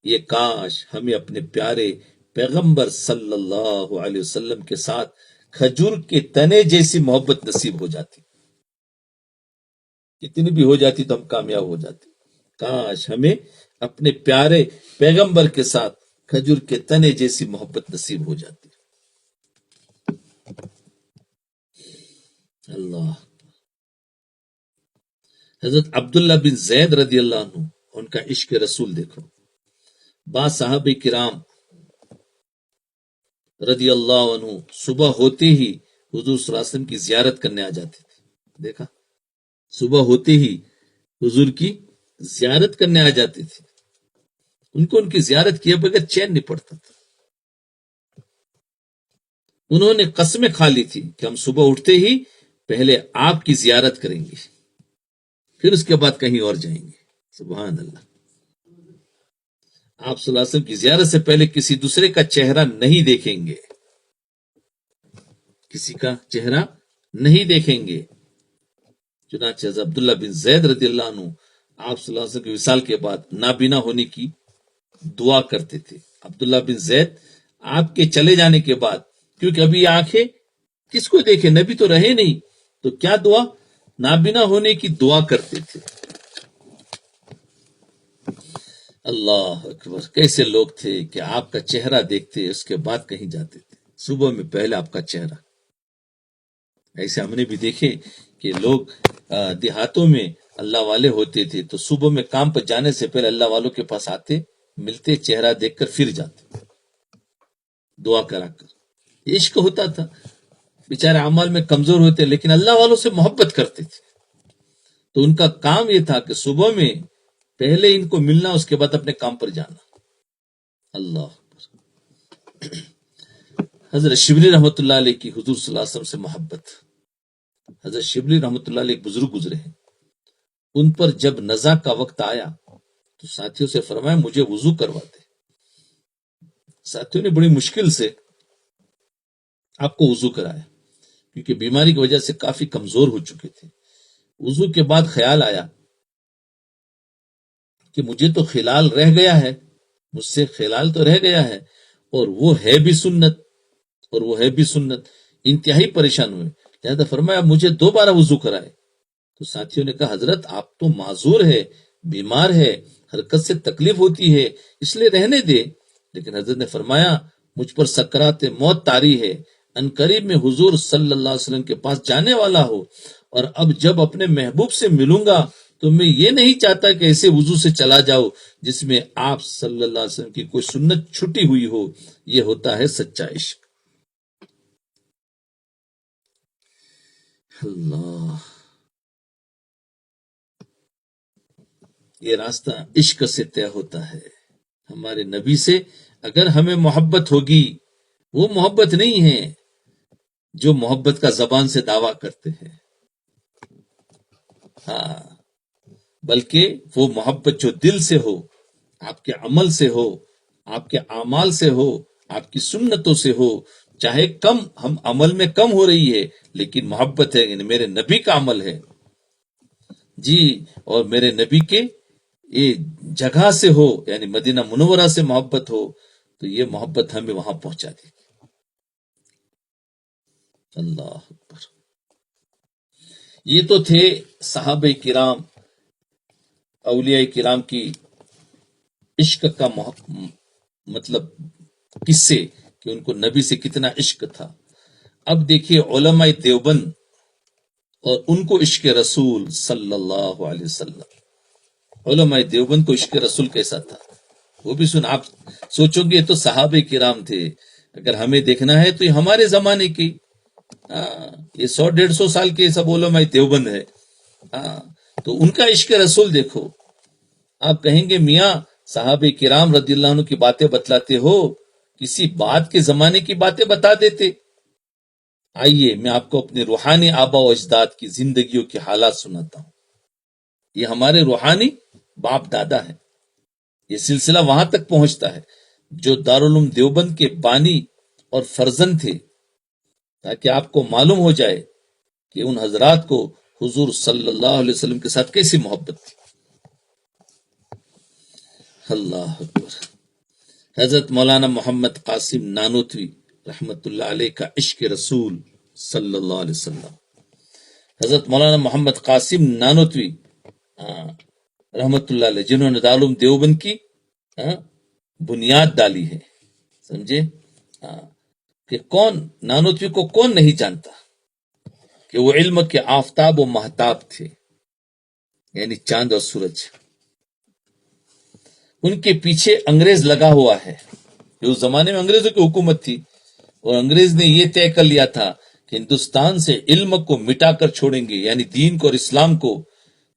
Speaker 1: یہ کاش ہمیں اپنے پیارے پیغمبر صلی اللہ علیہ وسلم کے ساتھ کھجور کے تنے جیسی محبت نصیب ہو جاتی. کتنی بھی ہو جاتی تو ہم کامیاب ہو جاتے. کاش ہمیں اپنے پیارے پیغمبر کے ساتھ کھجور کے تنے جیسی محبت نصیب ہو جاتی. اللہ. حضرت عبداللہ بن زید رضی اللہ عنہ، ان کا عشق رسول دیکھو. بعض صحابہ کرام رضی اللہ عنہ صبح ہوتے ہی حضور صلی اللہ علیہ وسلم کی زیارت کرنے آ جاتے تھے. دیکھا، صبح ہوتے ہی حضور کی زیارت کرنے آ جاتے تھے. ان کو ان کی زیارت کیے بغیر چین نہیں پڑتا تھا. انہوں نے قسمیں کھا لی تھی کہ ہم صبح اٹھتے ہی پہلے آپ کی زیارت کریں گے، پھر اس کے بعد کہیں اور جائیں گے. سبحان اللہ. آپ صلی اللہ علیہ وسلم کی زیارت سے پہلے کسی دوسرے کا چہرہ نہیں دیکھیں گے، کسی کا چہرہ نہیں دیکھیں گے. چنانچہ حضرت عبداللہ بن زید رضی اللہ عنہ آپ صلی اللہ علیہ وسلم کے وصال کے بعد نابینا ہونے کی دعا کرتے تھے. عبداللہ بن زید آپ کے چلے جانے کے بعد، کیونکہ ابھی آنکھیں کس کو دیکھے، نبی تو رہے نہیں، تو کیا دعا؟ نابینا ہونے کی دعا کرتے تھے. اللہ اکبر. کیسے لوگ تھے کہ آپ کا چہرہ دیکھتے اس کے بعد کہیں جاتے تھے. صبح میں پہلے آپ کا چہرہ. ایسے ہم نے بھی دیکھے کہ لوگ دیہاتوں میں اللہ والے ہوتے تھے تو صبح میں کام پر جانے سے پہلے اللہ والوں کے پاس آتے، ملتے، چہرہ دیکھ کر پھر جاتے، دعا کرا کر. عشق ہوتا تھا. بیچارے اعمال میں کمزور ہوتے لیکن اللہ والوں سے محبت کرتے تھے. تو ان کا کام یہ تھا کہ صبح میں پہلے ان کو ملنا، اس کے بعد اپنے کام پر جانا. اللہ اکبر. حضرت شبلی رحمۃ اللہ علیہ کی حضور صلی اللہ علیہ وسلم سے محبت. حضرت شبلی رحمۃ اللہ علیہ ایک بزرگ گزرے ہیں، ان پر جب نزا کا وقت آیا تو ساتھیوں سے فرمایا مجھے وضو کرواتے. ساتھیوں نے بڑی مشکل سے آپ کو وضو کرایا، کیونکہ بیماری کی وجہ سے کافی کمزور ہو چکے تھے. وضو کے بعد خیال آیا کہ مجھے تو خلال رہ گیا ہے، مجھ سے خلال تو رہ گیا ہے، اور وہ ہے بھی سنت. انتہائی پریشان ہوئے، لہذا فرمایا مجھے دوبارہ وضو کرائے. تو ساتھیوں نے کہا حضرت آپ تو معذور ہے، بیمار ہے، حرکت سے تکلیف ہوتی ہے، اس لیے رہنے دے. لیکن حضرت نے فرمایا مجھ پر سکرات موت طاری ہے، ان قریب میں حضور صلی اللہ علیہ وسلم کے پاس جانے والا ہو، اور اب جب اپنے محبوب سے ملوں گا تو میں یہ نہیں چاہتا کہ ایسے وضو سے چلا جاؤ جس میں آپ صلی اللہ علیہ وسلم کی کوئی سنت چھٹی ہوئی ہو. یہ ہوتا ہے سچا عشق. اللہ، یہ راستہ عشق سے طے ہوتا ہے. ہمارے نبی سے اگر ہمیں محبت ہوگی، وہ محبت نہیں ہے جو محبت کا زبان سے دعویٰ کرتے ہیں، ہاں، بلکہ وہ محبت جو دل سے ہو، آپ کے عمل سے ہو، آپ کے اعمال سے ہو، آپ کی سنتوں سے ہو. چاہے کم ہم عمل میں کم ہو رہی ہے لیکن محبت ہے، یعنی میرے نبی کا عمل ہے جی، اور میرے نبی کے یہ جگہ سے ہو، یعنی مدینہ منورہ سے محبت ہو، تو یہ محبت ہمیں وہاں پہنچا دے گی. اللہ اکبر. یہ تو تھے صحابہ کرام، اولیاء کرام کی عشق کا مطلب قصے کہ ان کو نبی سے کتنا عشق تھا. اب دیکھیے علماء دیوبند اور ان کو عشق رسول صلی اللہ علیہ وسلم. علماء دیوبند کو عشق رسول کیسا تھا وہ بھی سن. آپ سوچو گے یہ تو صحابہ کرام تھے، اگر ہمیں دیکھنا ہے تو یہ ہمارے زمانے کی، یہ 100-150 سال کے سب علماء دیوبند ہے. تو ان کا عشق رسول دیکھو. آپ کہیں گے میاں صحابہ کرام رضی اللہ عنہ کی باتیں بتلاتے ہو، کسی بات کے زمانے کی باتیں بتا دیتے. آئیے میں آپ کو اپنے روحانی آبا و اجداد کی زندگیوں کے حالات سناتا ہوں. یہ ہمارے روحانی باپ دادا ہے. یہ سلسلہ وہاں تک پہنچتا ہے جو دارالعلوم دیوبند کے بانی اور فرزند تھے، تاکہ آپ کو معلوم ہو جائے کہ ان حضرات کو حضور صلی اللہ علیہ وسلم کے ساتھ کیسی محبت تھی. اللہ اکبر. حضرت مولانا محمد قاسم نانوتوی رحمت اللہ علیہ کا عشق رسول صلی اللہ علیہ وسلم. حضرت مولانا محمد قاسم نانوتوی رحمت اللہ علیہ، جنہوں نے دارالعلوم دیوبند کی بنیاد ڈالی ہے، سمجھے کہ کون نانوتوی کو کون نہیں جانتا کہ وہ علم کے آفتاب و مہتاب تھے، یعنی چاند اور سورج. ان کے پیچھے انگریز لگا ہوا ہے. اس زمانے میں انگریزوں کی حکومت تھی اور انگریز نے یہ طے کر لیا تھا کہ ہندوستان سے علم کو مٹا کر چھوڑیں گے، یعنی دین کو اور اسلام کو.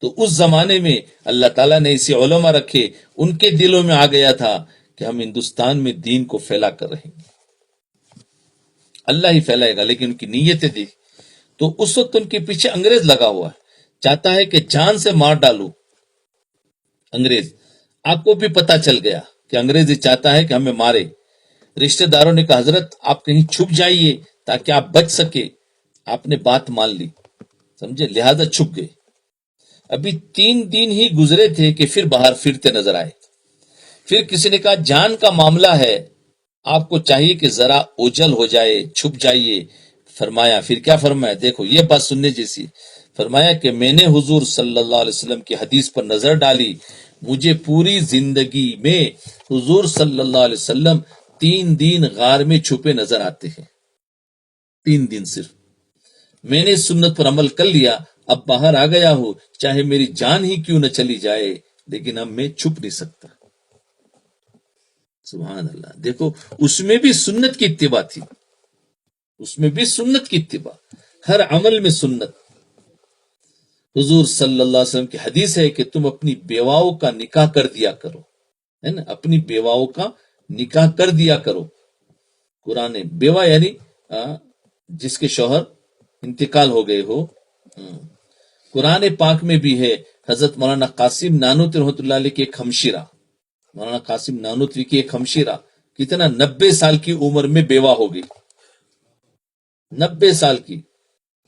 Speaker 1: تو اس زمانے میں اللہ تعالیٰ نے ایسے علماء رکھے، ان کے دلوں میں آ گیا تھا کہ ہم ہندوستان میں دین کو پھیلا کر رہیں گے. اللہ ہی پھیلائے گا، لیکن ان کی نیتیں دیکھ. تو اس وقت ان کے پیچھے انگریز لگا ہوا ہے، چاہتا ہے کہ جان سے مار ڈالو انگریز. آپ کو بھی پتا چل گیا کہ انگریز یہ چاہتا ہے کہ ہمیں مارے. رشتہ داروں نے کہا حضرت آپ کہیں چھپ جائیے تاکہ آپ بچ سکے. آپ نے بات مان لی، سمجھے، لہذا چھپ گئے. ابھی 3 دن ہی گزرے تھے کہ پھر باہر پھرتے نظر آئے. پھر کسی نے کہا جان کا معاملہ ہے، آپ کو چاہیے کہ ذرا اوجل ہو جائے، چھپ جائیے. فرمایا، پھر کیا فرمایا، دیکھو یہ بات سننے جیسی. فرمایا کہ میں نے حضور صلی اللہ علیہ وسلم کی حدیث پر نظر ڈالی، مجھے پوری زندگی میں حضور صلی اللہ علیہ وسلم 3 دن غار میں چھپے نظر آتے ہیں. 3 دن صرف. میں نے اس سنت پر عمل کر لیا، اب باہر آ گیا ہوں، چاہے میری جان ہی کیوں نہ چلی جائے، لیکن اب میں چھپ نہیں سکتا. سبحان اللہ. دیکھو اس میں بھی سنت کی اتباع تھی، اس میں بھی سنت کی اتباع، ہر عمل میں سنت. حضور صلی اللہ علیہ وسلم کی حدیث ہے کہ تم اپنی بیواؤں کا نکاح کر دیا کرو، ہے نا، اپنی بیواؤں کا نکاح کر دیا کرو۔ قرآن بیوہ یعنی جس کے شوہر انتقال ہو گئے ہو۔ قرآن پاک میں بھی ہے، حضرت مولانا قاسم نانوتوی رحمۃ اللہ علیہ کی ایک ہمشیرہ، مولانا قاسم نانوتوی کی ایک ہمشیرہ کتنا 90 سال کی عمر میں بیوہ ہو گئی، 90 سال کی،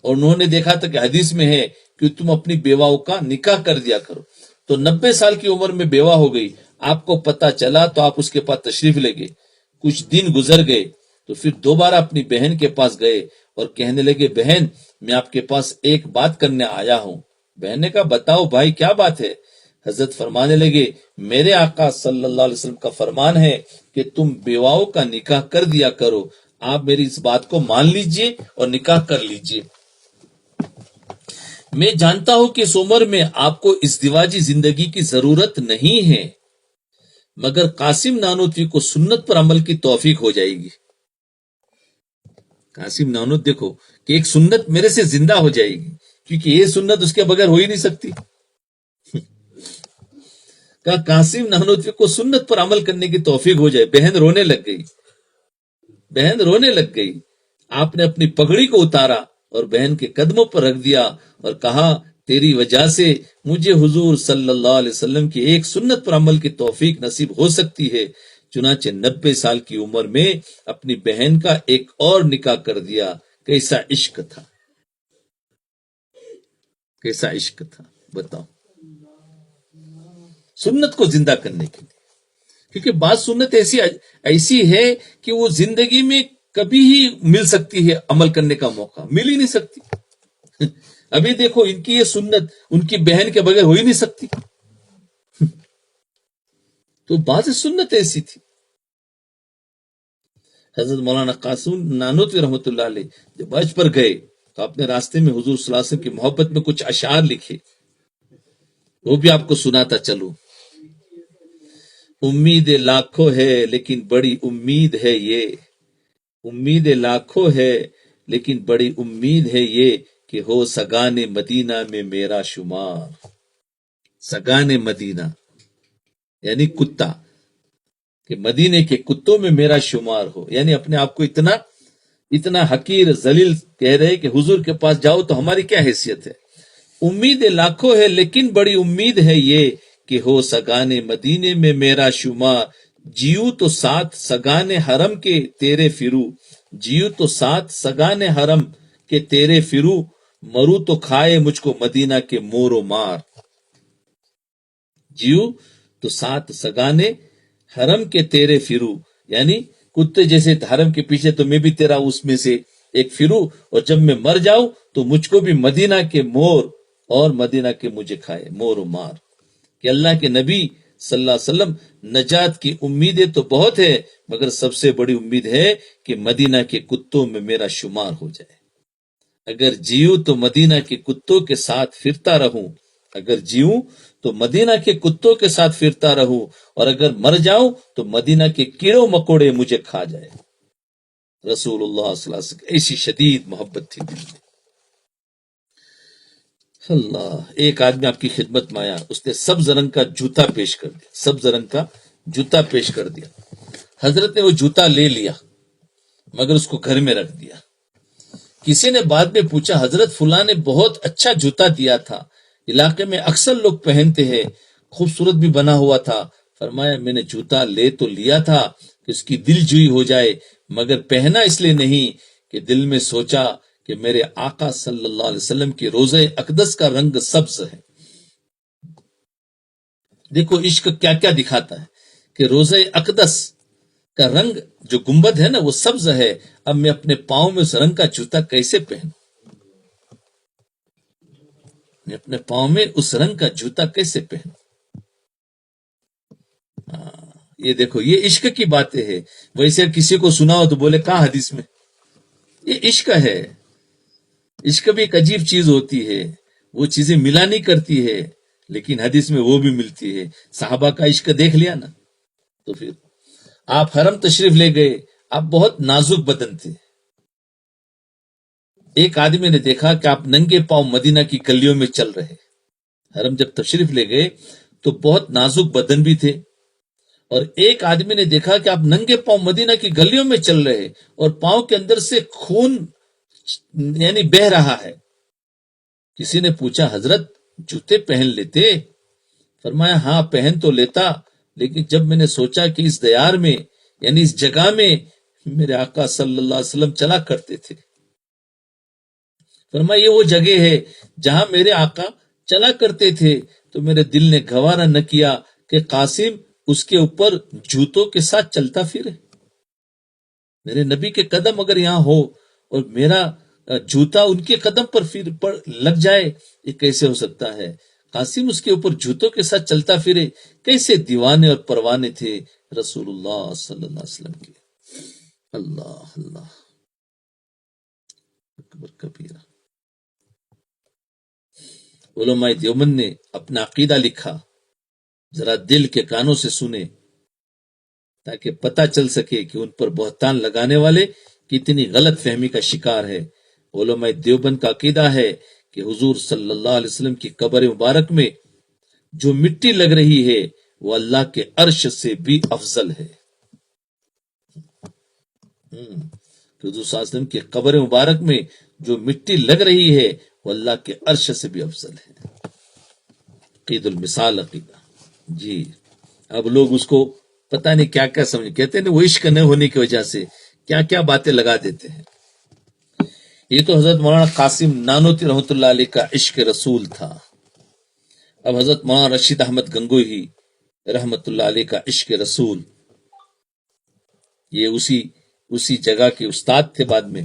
Speaker 1: اور انہوں نے دیکھا تھا کہ حدیث میں ہے کہ تم اپنی بیواؤں کا نکاح کر دیا کرو، تو 90 سال کی عمر میں بیوہ ہو گئی، آپ کو پتا چلا تو آپ اس کے پاس تشریف لے گئے، کچھ دن گزر گئے تو پھر دوبارہ اپنی بہن کے پاس گئے اور کہنے لگے بہن میں آپ کے پاس ایک بات کرنے آیا ہوں۔ بہن نے کہا بتاؤ بھائی کیا بات ہے؟ حضرت فرمانے لگے میرے آقا صلی اللہ علیہ وسلم کا فرمان ہے کہ تم بیواؤں کا نکاح کر دیا کرو، آپ میری اس بات کو مان لیجئے اور نکاح کر لیجئے۔ میں جانتا ہوں کہ اس عمر میں آپ کو ازدواجی زندگی کی ضرورت نہیں ہے، مگر قاسم نانوتوی کو سنت پر عمل کی توفیق ہو جائے گی۔ قاسم نانوت دیکھو کہ ایک سنت میرے سے زندہ ہو جائے گی، کیونکہ یہ سنت اس کے بغیر ہو ہی نہیں سکتی۔ کہا قاسم نانوتوی کو سنت پر عمل کرنے کی توفیق ہو جائے۔ بہن رونے لگ گئی، بہن رونے لگ گئی۔ آپ نے اپنی پگڑی کو اتارا اور بہن کے قدموں پر رکھ دیا اور کہا تیری وجہ سے مجھے حضور صلی اللہ علیہ وسلم کی ایک سنت پر عمل کی توفیق نصیب ہو سکتی ہے۔ چنانچہ 90 سال کی عمر میں اپنی بہن کا ایک اور نکاح کر دیا۔ کیسا عشق تھا، کیسا عشق تھا، بتاؤ، سنت کو زندہ کرنے کے لیے۔ کیونکہ بعض سنت ایسی ہے کہ وہ زندگی میں کبھی ہی مل سکتی ہے، عمل کرنے کا موقع مل ہی نہیں سکتی۔ ابھی دیکھو ان کی یہ سنت ان کی بہن کے بغیر ہو ہی نہیں سکتی، تو بعض سنت ایسی تھی۔ حضرت مولانا قاسم نانوتوی رحمۃ اللہ علیہ جب حج پر گئے تو اپنے راستے میں حضور صلی اللہ علیہ وسلم کی محبت میں کچھ اشعار لکھے، وہ بھی آپ کو سناتا چلوں۔ امید لاکھوں ہے لیکن بڑی امید ہے یہ، امید لاکھوں ہے لیکن بڑی امید ہے یہ کہ ہو سگان مدینہ میں میرا شمار۔ سگان مدینہ یعنی کتا، کہ مدینے کے کتوں میں میرا شمار ہو، یعنی اپنے آپ کو اتنا حقیر ذلیل کہہ رہے کہ حضور کے پاس جاؤ تو ہماری کیا حیثیت ہے۔ امید لاکھوں ہے لیکن بڑی امید ہے یہ کہ ہو سگان مدینے میں میرا شمار، جیو تو ساتھ سگان حرم کے تیرے فرو، جیو تو ساتھ سگان حرم کے تیرے فرو، مرو تو کھائے مجھ کو مدینہ کے مور و مار۔ جیو تو ساتھ سگانے حرم کے تیرے فرو، یعنی کتے جیسے حرم کے پیچھے تو میں بھی تیرا اس میں سے ایک فرو، اور جب میں مر جاؤں تو مجھ کو بھی مدینہ کے مور اور مدینہ کے مجھے کھائے، مور و مار۔ کہ اللہ کے نبی صلی اللہ علیہ وسلم نجات کی امیدیں تو بہت ہے، مگر سب سے بڑی امید ہے کہ مدینہ کے کتوں میں میرا شمار ہو جائے۔ اگر جیوں تو مدینہ کے کتوں کے ساتھ پھرتا رہوں، اگر جیوں تو مدینہ کے کتوں کے ساتھ پھرتا رہوں، اور اگر مر جاؤں تو مدینہ کے کیڑوں مکوڑے مجھے کھا جائے۔ رسول اللہ صلی اللہ علیہ وسلم ایسی شدید محبت تھی دل میں۔ اللہ، ایک آدمی آپ کی خدمت میں آیا، اس نے سبز رنگ کا جوتا پیش کر دیا، سبز رنگ کا جوتا پیش کر دیا۔ حضرت نے وہ جوتا لے لیا مگر اس کو گھر میں رکھ دیا۔ کسی نے بعد میں پوچھا حضرت فلاں نے بہت اچھا جوتا دیا تھا، علاقے میں اکثر لوگ پہنتے ہیں، خوبصورت بھی بنا ہوا تھا۔ فرمایا میں نے جوتا لے تو لیا تھا کہ اس کی دل جوئی ہو جائے، مگر پہنا اس لیے نہیں کہ دل میں سوچا کہ میرے آقا صلی اللہ علیہ وسلم کی روضہ اقدس کا رنگ سبز ہے۔ دیکھو عشق کیا کیا دکھاتا ہے کہ روضہ اقدس کا رنگ جو گنبد ہے نا وہ سبز ہے، اب میں اپنے پاؤں میں اس رنگ کا جوتا کیسے پہنوں، میں اپنے پاؤں میں اس رنگ کا جوتا کیسے پہنوں۔ یہ دیکھو یہ عشق کی باتیں ہیں۔ ویسے کسی کو سناؤ تو بولے کہاں حدیث میں، یہ عشق ہے۔ عشق بھی ایک عجیب چیز ہوتی ہے، وہ چیزیں ملا نہیں کرتی ہے لیکن حدیث میں وہ بھی ملتی ہے۔ صحابہ کا عشق دیکھ لیا نا، تو پھر آپ حرم تشریف لے گئے، آپ بہت نازک بدن تھے، ایک آدمی نے دیکھا کہ آپ ننگے پاؤں مدینہ کی گلیوں میں چل رہے. حرم جب تشریف لے گئے تو بہت نازک بدن بھی تھے، اور ایک آدمی نے دیکھا کہ آپ ننگے پاؤں مدینہ کی گلیوں میں چل رہے اور پاؤں کے اندر سے خون یعنی بہ رہا ہے. کسی نے پوچھا حضرت جوتے پہن لیتے؟ فرمایا ہاں پہن تو لیتا، لیکن جب میں نے سوچا کہ اس دیار میں یعنی اس جگہ میں میرے آقا صلی اللہ علیہ وسلم چلا کرتے تھے، فرمایا یہ وہ جگہ ہے جہاں میرے آقا چلا کرتے تھے، تو میرے دل نے گوارا نہ کیا کہ قاسم اس کے اوپر جوتوں کے ساتھ چلتا پھرے. میرے نبی کے قدم اگر یہاں ہو اور میرا جوتا ان کے قدم پر لگ جائے، یہ کیسے ہو سکتا ہے؟ قاسم اس کے اوپر جوتوں کے ساتھ چلتا پھرے. کیسے دیوانے اور پروانے تھے رسول اللہ صلی اللہ علیہ وسلم کے. اللہ اللہ اکبر کبیرہ. علماء دیوبند نے اپنا عقیدہ لکھا، ذرا دل کے کانوں سے سنے تاکہ پتہ چل سکے کہ ان پر بہتان لگانے والے کتنی غلط فہمی کا شکار ہے. علماء دیوبند کا عقیدہ ہے کہ حضور صلی اللہ علیہ وسلم کی قبر مبارک میں جو مٹی لگ رہی ہے وہ اللہ کے عرش سے بھی افضل ہے. حضور صلی اللہ علیہ وسلم کی قبر مبارک میں جو مٹی لگ رہی ہے وہ اللہ کے عرش سے بھی افضل ہے. عقید المثال عقیدہ. جی اب لوگ اس کو پتہ نہیں کیا کیا سمجھ، کہتے ہیں وہ عشق نہ ہونے کی وجہ سے کیا کیا باتیں لگا دیتے ہیں. یہ تو حضرت مولانا قاسم نانوتی رحمۃ اللہ علیہ کا عشق رسول تھا. اب حضرت مولانا رشید احمد گنگوہی رحمۃ اللہ علیہ کا عشق رسول، یہ اسی جگہ کے استاد تھے. بعد میں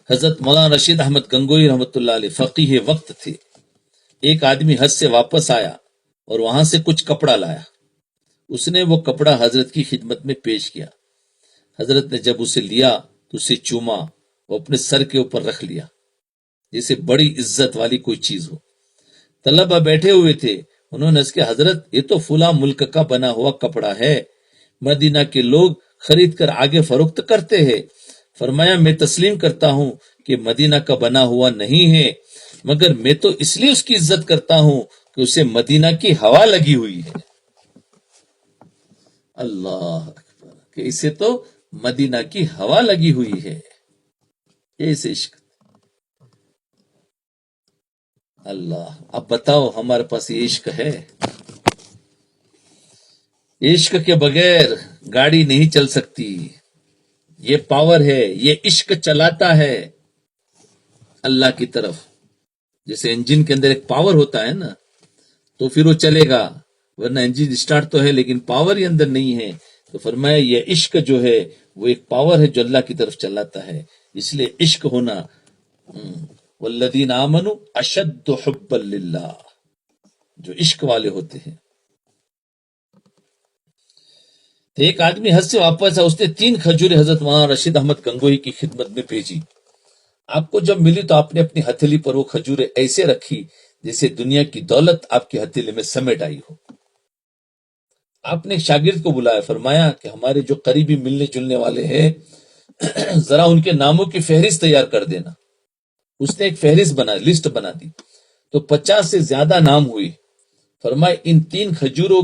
Speaker 1: حضرت مولانا رشید احمد گنگوہی رحمۃ اللہ علیہ فقیہ وقت تھے. ایک آدمی حج سے واپس آیا اور وہاں سے کچھ کپڑا لایا. اس نے وہ کپڑا حضرت کی خدمت میں پیش کیا. حضرت نے جب اسے لیا تو اسے چوما، وہ اپنے سر کے اوپر رکھ لیا جیسے بڑی عزت والی کوئی چیز ہو. طلبہ بیٹھے ہوئے تھے، انہوں نے اس کے حضرت یہ تو فلاں ملک کا بنا ہوا کپڑا ہے، مدینہ کے لوگ خرید کر آگے فروخت کرتے ہیں. فرمایا میں تسلیم کرتا ہوں کہ مدینہ کا بنا ہوا نہیں ہے، مگر میں تو اس لیے اس کی عزت کرتا ہوں کہ اسے مدینہ کی ہوا لگی ہوئی ہے. اللہ اکبر، کہ اسے تو مدینہ کی ہوا لگی ہوئی ہے. ایسے عشق. اللہ اب بتاؤ ہمارے پاس یہ عشق ہے؟ عشق کے بغیر گاڑی نہیں چل سکتی. یہ پاور ہے، یہ عشق چلاتا ہے اللہ کی طرف. جیسے انجن کے اندر ایک پاور ہوتا ہے نا تو پھر وہ چلے گا، ورنہ انجن اسٹارٹ تو ہے لیکن پاور ہی اندر نہیں ہے. تو فرمایا یہ عشق جو ہے وہ ایک پاور ہے جو اللہ کی طرف چلاتا ہے. اس لیے عشق ہونا. والذین آمنوا اشد حبا للہ، جو عشق والے ہوتے ہیں. ایک آدمی حج سے واپس آیا، اس نے 3 کھجوریں حضرت مولانا رشید احمد گنگوہی کی خدمت میں بھیجی. آپ کو جب ملی تو آپ نے اپنی ہتھیلی پر وہ کھجوریں ایسے رکھی جیسے دنیا کی دولت آپ کی ہتھیلی میں سمیٹ آئی ہو. آپ نے ایک شاگرد کو بلایا، فرمایا کہ ہمارے جو قریبی ملنے جلنے والے ہیں ذرا ان کے ناموں کی فہرست تیار کر دینا. اس نے ایک فہرست لسٹ بنا دی تو 50 سے زیادہ نام ہوئے. فرمایا ان 3 کھجوروں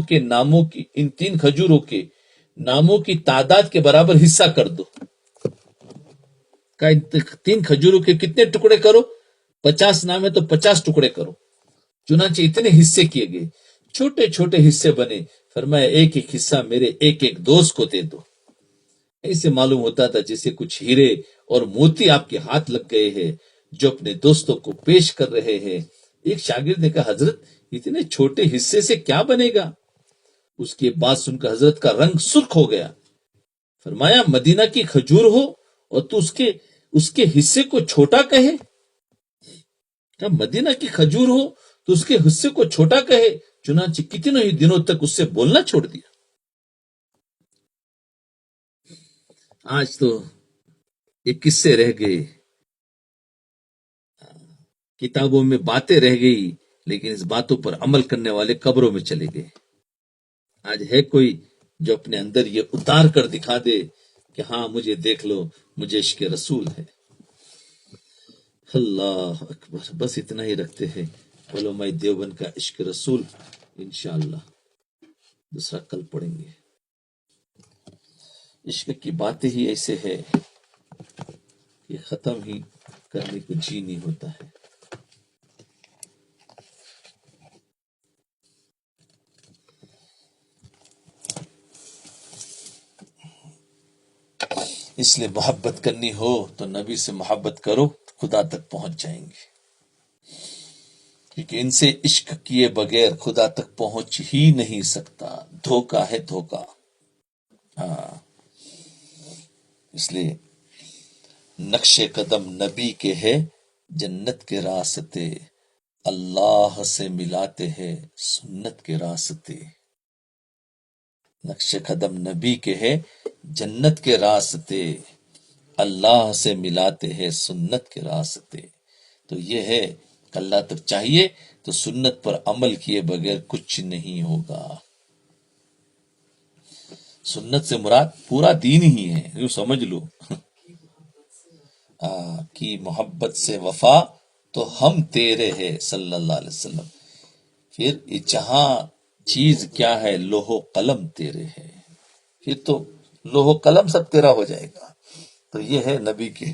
Speaker 1: کے ناموں کی تعداد کے برابر حصہ کر دو. 3 کھجوروں کے کتنے ٹکڑے کرو؟ 50 نام ہے تو 50 ٹکڑے کرو. چنانچہ اتنے حصے کیے گئے، چھوٹے چھوٹے حصے بنے. فرمایا ایک ایک حصہ میرے ایک ایک دوست کو دے دو. ایسے معلوم ہوتا تھا جیسے کچھ ہیرے اور موتی آپ کے ہاتھ لگ گئے ہیں جو اپنے دوستوں کو پیش کر رہے ہیں. ایک شاگرد نے کہا حضرت اتنے چھوٹے حصے سے کیا بنے گا؟ اس کی بات سن کر حضرت کا رنگ سرخ ہو گیا. فرمایا مدینہ کی کھجور ہو اور تو اس کے حصے کو چھوٹا کہے. مدینہ کی کھجور ہو تو اس کے حصے کو چھوٹا کہے. چنانچہ کتنے ہی دنوں تک اس سے بولنا چھوڑ دیا. آج تو یہ قصے رہ گئے، کتابوں میں باتیں رہ گئی، لیکن اس باتوں پر عمل کرنے والے قبروں میں چلے گئے. آج ہے کوئی جو اپنے اندر یہ اتار کر دکھا دے کہ ہاں مجھے دیکھ لو، مجھے عشق رسول ہے. اللہ اکبر، بس اتنا ہی رکھتے ہیں علماء دیوبند کا عشق رسول، انشاءاللہ دوسرا کل پڑھیں گے۔ عشق کی باتیں ہی ایسے ہے کہ ختم ہی کرنے کو جی نہیں ہوتا ہے۔ اس لیے محبت کرنی ہو تو نبی سے محبت کرو، خدا تک پہنچ جائیں گے، کیونکہ ان سے عشق کیے بغیر خدا تک پہنچ ہی نہیں سکتا، دھوکا ہے دھوکا۔ ہاں، اس لیے نقش قدم نبی کے ہے جنت کے راستے، اللہ سے ملاتے ہیں سنت کے راستے۔ نقش قدم نبی کے ہے جنت کے راستے، اللہ سے ملاتے ہیں سنت کے راستے۔ تو یہ ہے کہ اللہ تک چاہیے تو سنت پر عمل کیے بغیر کچھ نہیں ہوگا۔ سنت سے مراد پورا دین ہی ہے، یوں سمجھ لو کی محبت سے وفا تو ہم تیرے ہیں صلی اللہ علیہ وسلم۔ پھر یہ جہاں چیز کیا ہے، لوح و قلم تیرے ہے، پھر تو لوح و قلم سب تیرا ہو جائے گا۔ تو یہ ہے نبی کے